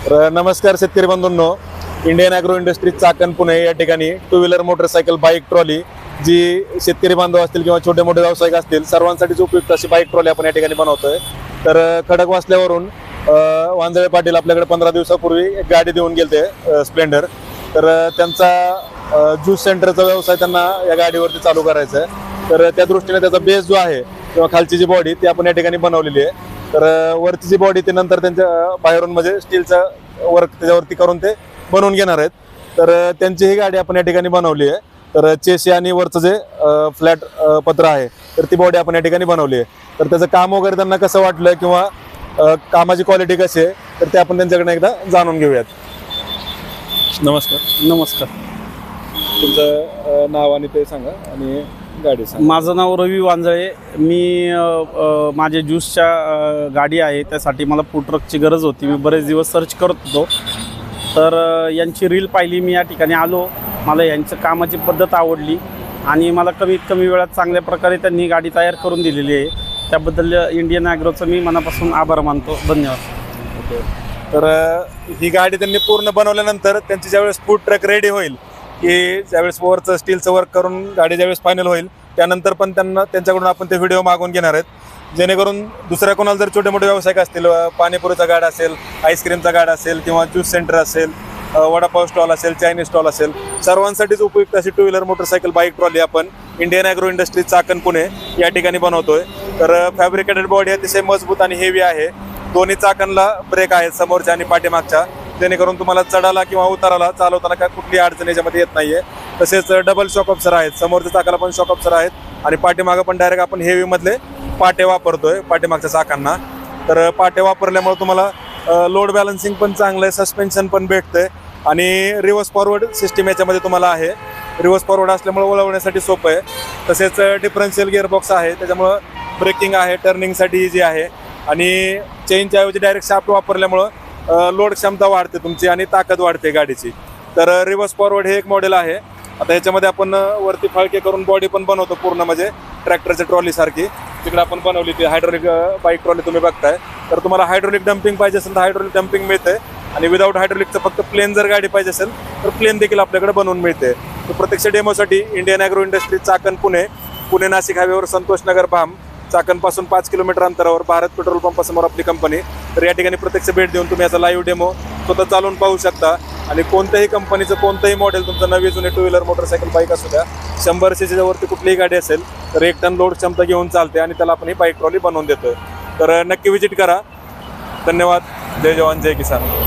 तर नमस्कार शेतकरी बंधूंनो, Indian agro industries Chakan Pune या ठिकाणी two wheeler motorcycle bike trolley जी शेतकरी बांधव असतील किंवा छोटे मोठे व्यावसायिक असतील सर्वांसाठीच उपयुक्त अशी बाईक ट्रॉली आपण या ठिकाणी बनवतोय। तर खडकवासल्यावरून वांजळे पाटील आपल्याकडे 15 दिवसापूर्वी एक गाडी देऊन गेलते स्प्लेंडर। तर त्यांचा ज्यूस सेंटरचा व्यवसाय त्यांना या गाडीवरती चालू करायचा आहे। तर त्या दृष्टीने त्याचा बेस जो आहे किंवा खालची जी बॉडी ती आपण या ठिकाणी बनवलेली आहे। तर वरची जी बॉडी ते नंतर त्यांच्या बाहेरून म्हणजे स्टीलचं वर्क त्याच्यावरती करून ते बनवून घेणार आहेत। तर त्यांची ही गाडी आपण या ठिकाणी बनवली आहे। तर चेसी आणि वरचं जे फ्लॅट पत्र आहे तर ती बॉडी आपण या ठिकाणी बनवली आहे। तर त्याचं काम वगैरे त्यांना कसं वाटलं किंवा कामाची क्वालिटी कशी आहे तर ते आपण त्यांच्याकडनं एकदा जाणून घेऊयात। नमस्कार। नमस्कार, तुमचं नाव आणि ते सांगा आणि गाडी सांगा। माझं नाव रवी वांजळे। मी माझ्या ज्यूसच्या गाडी आहे त्यासाठी मला फूड ट्रकची गरज होती। मी बरेच दिवस सर्च करत होतो, तर यांची रील पाहिली, मी या ठिकाणी आलो। मला यांचं कामाची पद्धत आवडली आणि मला कमीत कमी वेळात चांगल्या प्रकारे त्यांनी गाडी तयार करून दिलेली आहे। त्याबद्दल इंडियन ॲग्रोचं मी मनापासून आभार मानतो। धन्यवाद। तर ही गाडी त्यांनी पूर्ण बनवल्यानंतर त्यांची ज्यावेळेस फूड ट्रक रेडी होईल की ज्यावेळेस वरचं स्टीलचं वर्क करून गाडी ज्यावेळेस फायनल होईल त्यानंतर पण त्यांच्याकडून आपण ते व्हिडिओ मागवून घेणार आहेत, जेणेकरून दुसऱ्या कोणाला जर छोटे मोठे व्यावसायिक असतील, पाणीपुरीचा गाडा असेल, आईस्क्रीमचा गाडा असेल किंवा ज्यूस सेंटर असेल, वडापाव स्टॉल असेल, चायनीज स्टॉल असेल, सर्वांसाठीच उपयुक्त अशी two wheeler motorcycle bike trolley आपण Indian agro industries Chakan Pune या ठिकाणी बनवतोय। तर फॅब्रिकेटेड बॉडी अतिशय मजबूत आणि हेवी आहे। दोन्ही चाकणला ब्रेक आहेत, समोरच्या आणि पाठीमागच्या, जेणेकरून तुम्हाला चढाला किंवा उताराला चालवताना काय कुठली अडचण याच्यामध्ये येत नाहीये। तसेच डबल शॉक ऑब्सर आहेत, समोरच्या चाकाला पण शॉक ऑब्सर आहेत आणि पाठीमागं पण डायरेक्ट आपण हेवी मधले पाटे वापरतोय पाठीमागच्या चाकांना। तर पाटे वापरल्यामुळे तुम्हाला लोड बॅलन्सिंग पण चांगलं आहे, सस्पेन्शन पण भेटतंय आणि रिव्हर्स फॉरवर्ड सिस्टीम याच्यामध्ये तुम्हाला आहे। रिव्हर्स फॉरवर्ड असल्यामुळे वळवण्यासाठी सोपं आहे। तसेच डिफरन्शियल गिअरबॉक्स आहे, त्याच्यामुळं ब्रेकिंग आहे, टर्निंगसाठी इझी आहे आणि चेनच्या ऐवजी डायरेक्ट शाफ्ट वापरल्यामुळं लोड क्षमता वाढते तुमची आणि ताकद वाढते गाडीची। तर रिव्हर्स फॉरवर्ड हे एक मॉडेल आहे। आता याच्यामध्ये आपण वरती फाळके करून बॉडी पण बनवतो पूर्ण, म्हणजे ट्रॅक्टरच्या ट्रॉली सारखी तिकडे आपण बनवली ती हायड्रोलिक बाईक ट्रॉली तुम्ही बघताय। तर तुम्हाला हायड्रोलिक डम्पिंग पाहिजे असेल तर हायड्रोलिक डम्पिंग मिळते आणि विदाऊट हायड्रोलिकचं फक्त प्लेन जर गाडी पाहिजे असेल तर प्लेन देखील आपल्याकडे बनवून मिळते। तर प्रत्यक्ष डेमोसाठी Indian agro industries Chakan Pune Nashik हायवेवर संतोष नगर भाम चाकणपासून 5 किलोमीटर अंतरावर भारत पेट्रोल पंपासमोर आपली कंपनी। तर या ठिकाणी प्रत्यक्ष भेट देऊन तुम्ही याचा लाईव्ह डेमो स्वतः चालवून पाहू शकता आणि कोणत्याही कंपनीचं कोणतंही मॉडेल तुमचं नवी जुने टू व्हीलर मोटरसायकल बाईक असू द्या, 100 सीसीच्या वरती कुठलीही गाडी असेल तर 1 टन लोड क्षमता घेऊन चालते आणि त्याला आपण ही बाईक ट्रॉली बनवून देतोय। तर नक्की विजिट करा। धन्यवाद। जय जवान जय किसान।